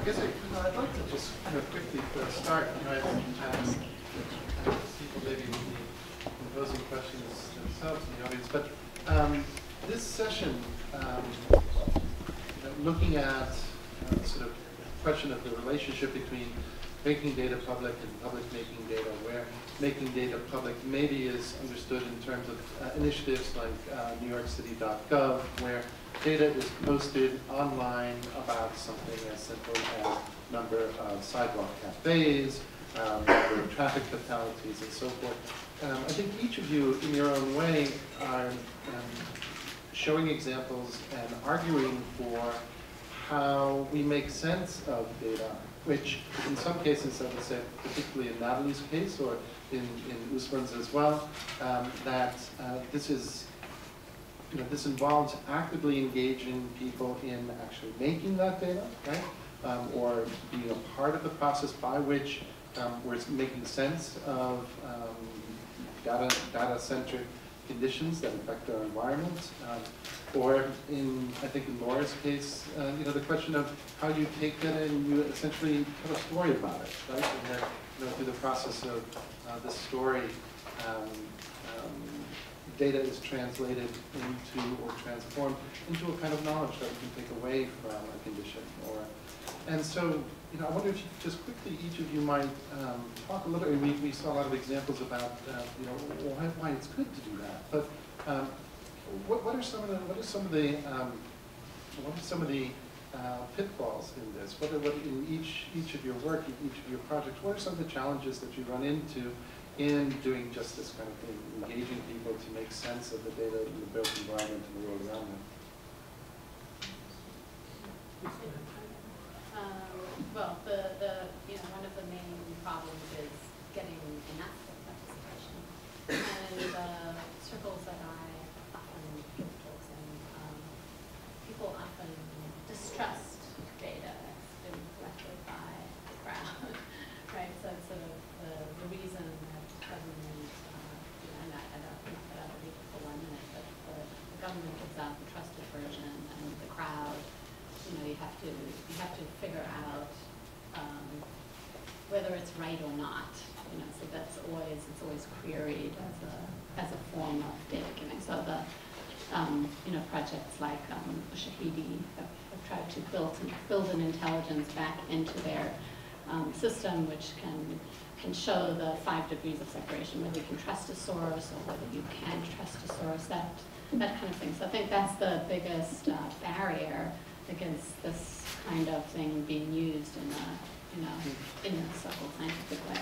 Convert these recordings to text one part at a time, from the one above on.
guess I'd like to just quickly start. People maybe will be posing questions themselves in the audience, but this session, looking at sort of question of the relationship between making data public and public making data, where making data public maybe is understood in terms of initiatives like NewYorkCity.gov, where data is posted online about something as simple as number of sidewalk cafes, number of traffic fatalities, and so forth. I think each of you, in your own way, are showing examples and arguing for how we make sense of data, which in some cases, I would say, particularly in Natalie's case, or in Usman's as well, that this is, this involves actively engaging people in actually making that data, right? Or being a part of the process by which we're making sense of data-centric conditions that affect our environment. Or I think in Laura's case, the question of how you take data and you essentially tell a story about it, right? And then, through the process of this story, data is translated into or transformed into a kind of knowledge that we can take away from a condition. And so, I wonder if you just quickly, each of you might talk a little. We saw a lot of examples about, why it's good to do that. But what are some of the pitfalls in this? What in each of your work, in each of your projects? What are some of the challenges that you run into in doing just this kind of thing, engaging people to make sense of the data in the built environment and the world around them? Well, one of the main problems is getting enough participation. And circles that I often give talks in, people often distrust data that's been collected by the crowd, right? So it's sort of the reason that government, and I don't know that other people for 1 minute, but the government gives out the trusted version, and the crowd, you have to figure out whether it's right or not. So it's always queried as a form of data giving. So the projects like Ushahidi have tried to build an intelligence back into their system, which can show the 5 degrees of separation, whether you can trust a source or whether you can't trust a source, that kind of thing. So I think that's the biggest barrier against this kind of thing being used in a subtle scientific way.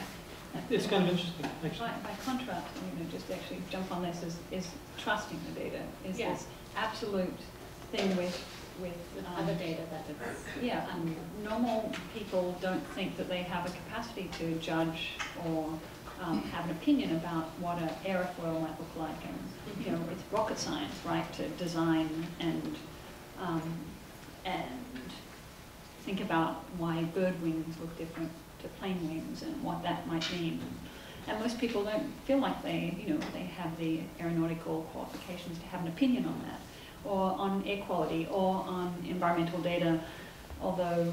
It's kind of interesting, actually. By contrast, just to actually jump on this, is trusting the data. Is this absolute thing with other data that it's... Yeah, normal people don't think that they have a capacity to judge or have an opinion about what an aerofoil might look like. And, it's rocket science, right, to design and think about why bird wings look different to plane wings and what that might mean. And most people don't feel like they have the aeronautical qualifications to have an opinion on that, or on air quality, or on environmental data, although,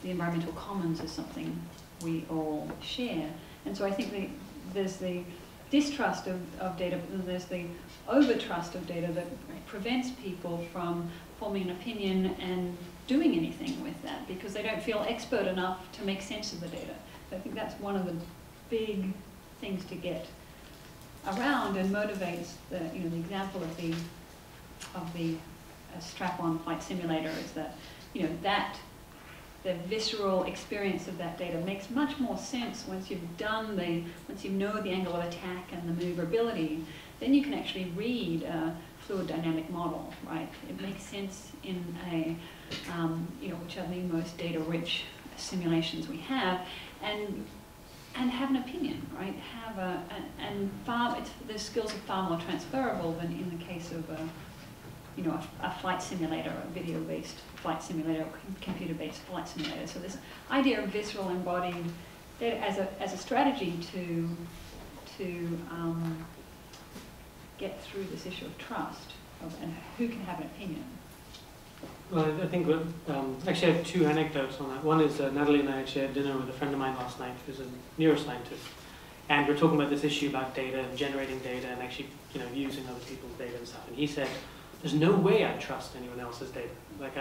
the environmental commons is something we all share. And so I think there's the distrust of data, but there's the over-trust of data that prevents people from forming an opinion and doing anything with that because they don't feel expert enough to make sense of the data. So I think that's one of the big things to get around and motivates the example of the strap-on flight simulator is that the visceral experience of that data makes much more sense once you know the angle of attack and the maneuverability. Then you can actually read a fluid dynamic model, right? It makes sense in which are the most data-rich simulations we have, and have an opinion, right? The skills are far more transferable than in the case of a flight simulator, a video-based flight simulator, or computer-based flight simulator. So this idea of visceral embodied data as a strategy to get through this issue of trust and who can have an opinion. Well, I think actually I have two anecdotes on that. One is Natalie and I actually had dinner with a friend of mine last night who's a neuroscientist, and we're talking about this issue about data and generating data and actually using other people's data and stuff. And he said, "There's no way I trust anyone else's data. Like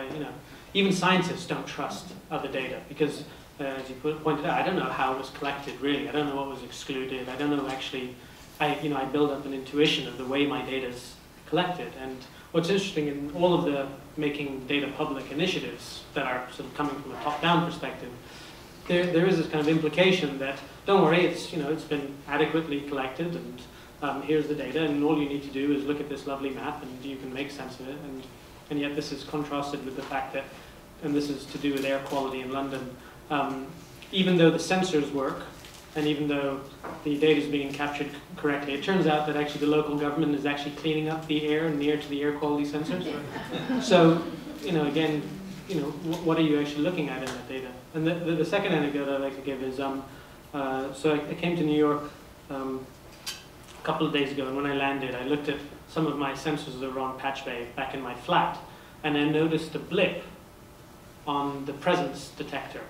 even scientists don't trust other data because, as you pointed out, I don't know how it was collected really. I don't know what was excluded. I don't know actually. I build up an intuition of the way my data's collected. And what's interesting in all of the making data public initiatives that are sort of coming from a top-down perspective, there is this kind of implication that don't worry, it's been adequately collected, and here's the data, and all you need to do is look at this lovely map, and you can make sense of it. And yet this is contrasted with the fact that, and this is to do with air quality in London, even though the sensors work, and even though the data is being captured correctly, it turns out that actually the local government is actually cleaning up the air near to the air quality sensors. So, again, what are you actually looking at in that data? And the second anecdote I'd like to give is, so I came to New York a couple of days ago, and when I landed, I looked at some of my sensors that were on Patch Bay back in my flat, and I noticed a blip on the presence detector,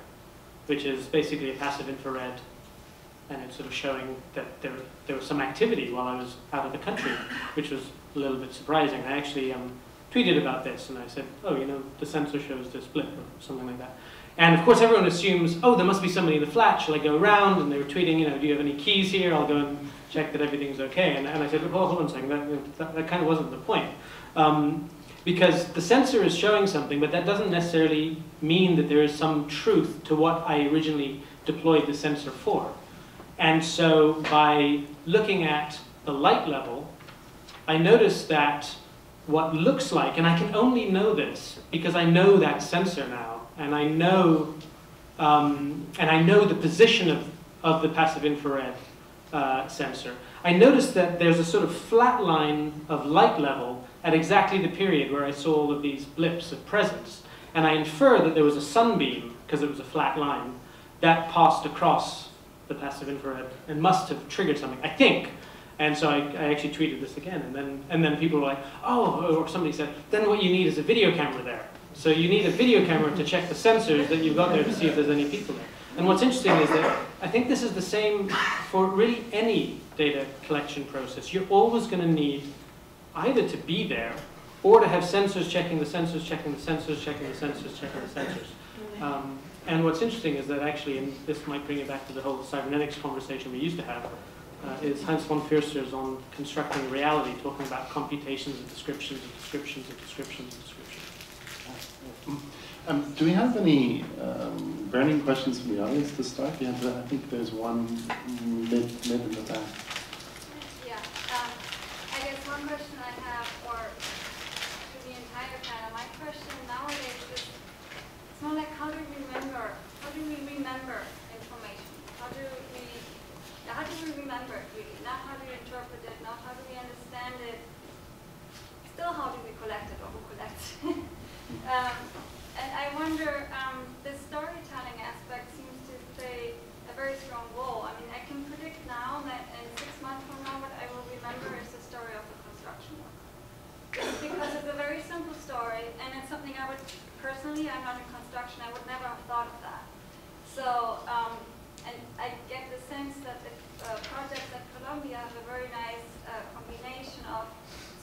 which is basically a passive infrared, and it's sort of showing that there was some activity while I was out of the country, which was a little bit surprising. I actually tweeted about this, and I said, oh, the sensor shows this blip, or something like that. And of course, everyone assumes, oh, there must be somebody in the flat. Shall I go around? And they were tweeting, do you have any keys here? I'll go and check that everything's okay. And I said, well, hold on a second. That kind of wasn't the point. Because the sensor is showing something, but that doesn't necessarily mean that there is some truth to what I originally deployed the sensor for. And so by looking at the light level, I noticed that what looks like, and I can only know this because I know that sensor now, and I know the position of the passive infrared sensor. I noticed that there's a sort of flat line of light level at exactly the period where I saw all of these blips of presence. And I infer that there was a sunbeam, because it was a flat line, that passed across the passive infrared and must have triggered something, I think. And so I actually tweeted this again, and then people were like, oh, or somebody said, then what you need is a video camera there. So you need a video camera to check the sensors that you've got there to see if there's any people there. And what's interesting is that I think this is the same for really any data collection process. You're always going to need either to be there or to have sensors checking the sensors, checking the sensors, checking the sensors, checking the sensors. And what's interesting is that actually, and this might bring it back to the whole cybernetics conversation we used to have, is Hans von Fürster's on constructing reality, talking about computations of descriptions of descriptions of descriptions of descriptions. Do we have any burning questions from the audience to start? I think there's one mid in the back. Yeah, I guess one question I have, or to the entire panel, my question nowadays is, it's more like how do we remember information? How do we remember it really? Not how do we interpret it, not how do we understand it, still how do we collect it, or who collects it? And I wonder, the storytelling aspect seems to play a very strong role. I mean, I can predict now that in 6 months from now, what I will remember is the story of a construction worker. It's because it's a very simple story, and it's something I would, personally, I'm not in construction, I would never have thought of that. So, and I get the sense that the projects at Columbia have a very nice combination of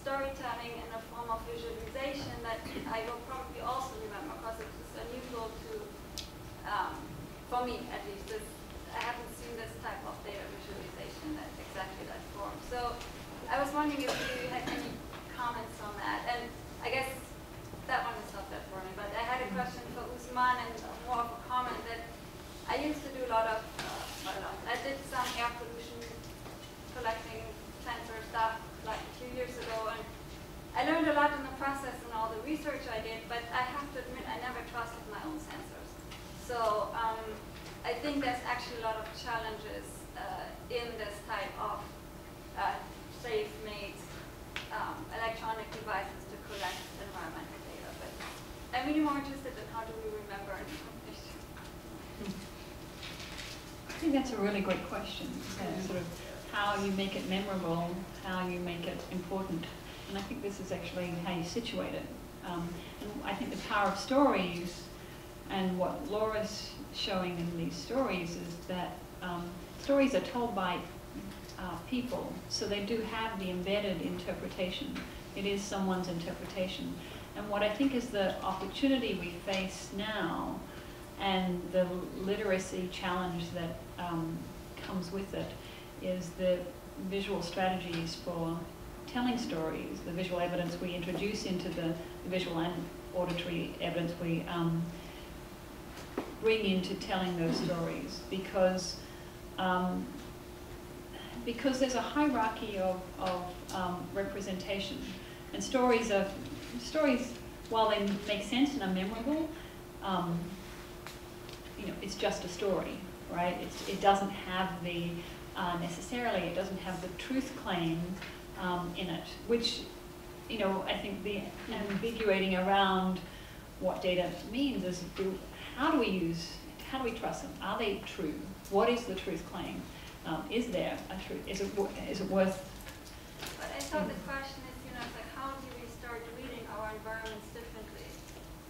storytelling in a form of visualization that I will probably also remember, because it's unusual to, for me at least, I haven't seen this type of data visualization at exactly that form. So I was wondering if you had any comments on that. And I guess that one is not that for me, but I had a question for Usman and more of a comment that I used to do a lot of, I did some air pollution collecting sensor stuff like a few years ago, and I learned a lot in the process and all the research I did, but I have to admit I never trusted my own sensors. So I think there's actually a lot of challenges in this type of safe-made electronic devices to collect environmental data. But I'm really more interested in how do we remember information. I think that's a really great question. Sort of how you make it memorable, how you make it important. And I think this is actually how you situate it. And I think the power of stories, and what Laura's showing in these stories, is that stories are told by people, so they do have the embedded interpretation. It is someone's interpretation. And what I think is the opportunity we face now, and the literacy challenge that comes with it, is the visual strategies for telling stories, the visual evidence we introduce into the visual and auditory evidence we bring into telling those stories, because there's a hierarchy of representation, and stories, while they make sense and are memorable, it's just a story, right? It doesn't have the necessarily, it doesn't have the truth claim in it, which, I think the ambiguating around what data means is, how do we trust them? Are they true? What is the truth claim? Is there a truth? Is it worth? But I thought the question is, it's like, how do we start reading our environments differently?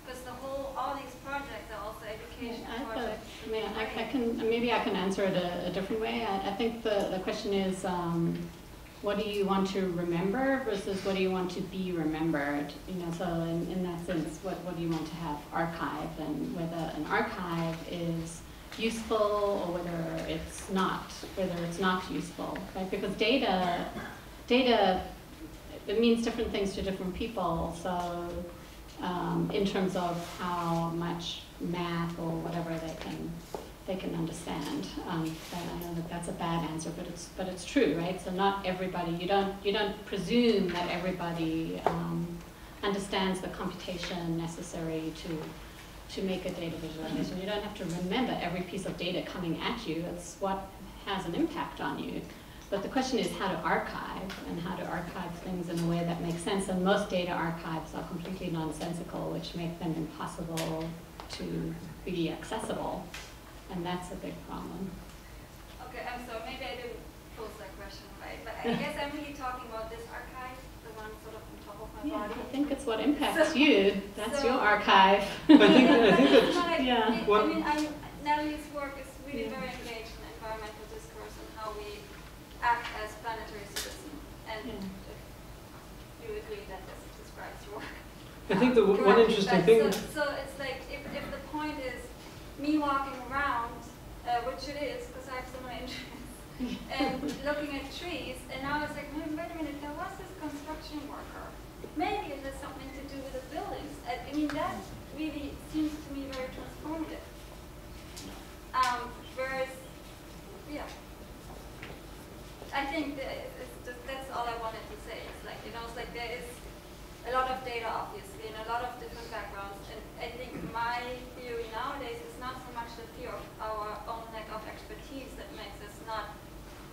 Because all these projects are also education projects. Maybe I can answer it a different way. I think the question is, what do you want to remember versus what do you want to be remembered? So in that sense, what do you want to have archived, and whether an archive is useful or whether it's not useful, right? Because data, it means different things to different people. So in terms of how much math or whatever they can understand. I know that's a bad answer, but it's true, right? So not everybody. You don't presume that everybody understands the computation necessary to make a data visualization. You don't have to remember every piece of data coming at you. It's what has an impact on you. But the question is how to archive, and how to archive things in a way that makes sense. And most data archives are completely nonsensical, which make them impossible to be accessible. And that's a big problem. Okay, I'm sorry, maybe I didn't pose that question right, but I guess I'm really talking about this archive, the one sort of on top of my body. I think it's what impacts you. That's your archive. I think that's, Natalie's work is really very engaged in environmental discourse and how we act as planetary citizens. And if you agree that this describes your work. I think the one interesting thing. So it's like, if the point is me walking around, which it is, because I have similar interests, and looking at trees, and now it's like, wait a minute, there was this construction worker. Maybe it has something to do with the buildings. I mean, that really seems to me very transformative. Whereas, I think that's all I wanted to say. It's like, it's like there is a lot of data, obviously, and a lot of different backgrounds. And I think my theory nowadays is not so much the fear of our own lack of expertise that makes us not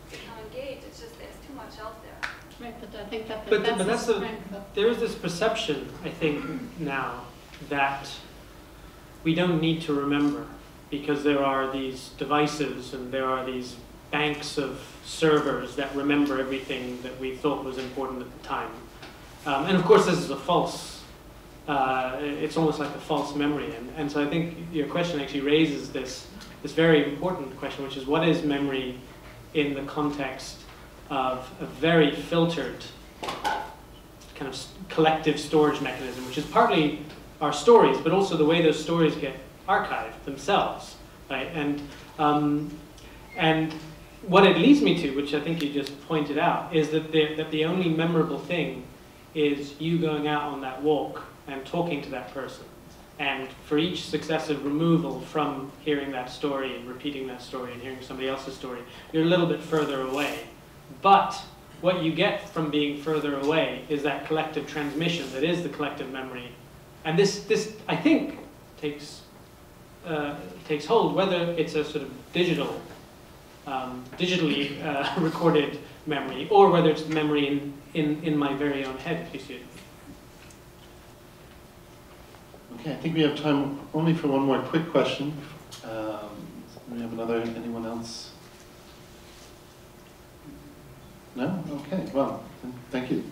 become engaged. It's just there's too much out there. Right, but I think that's there is this perception, I think, now that we don't need to remember, because there are these devices and there are these banks of servers that remember everything that we thought was important at the time. And of course, this is a false, it's almost like a false memory. And so I think your question actually raises this very important question, which is, what is memory in the context of a very filtered kind of collective storage mechanism, which is partly our stories, but also the way those stories get archived themselves, right? And what it leads me to, which I think you just pointed out, is that the only memorable thing is you going out on that walk and talking to that person. And for each successive removal from hearing that story and repeating that story and hearing somebody else's story, you're a little bit further away. But what you get from being further away is that collective transmission that is the collective memory. And this I think, takes hold, whether it's a sort of digitally recorded memory, or whether it's memory in my very own head, if you see it. Okay, I think we have time only for one more quick question. We have anyone else? No? Okay, well, thank you.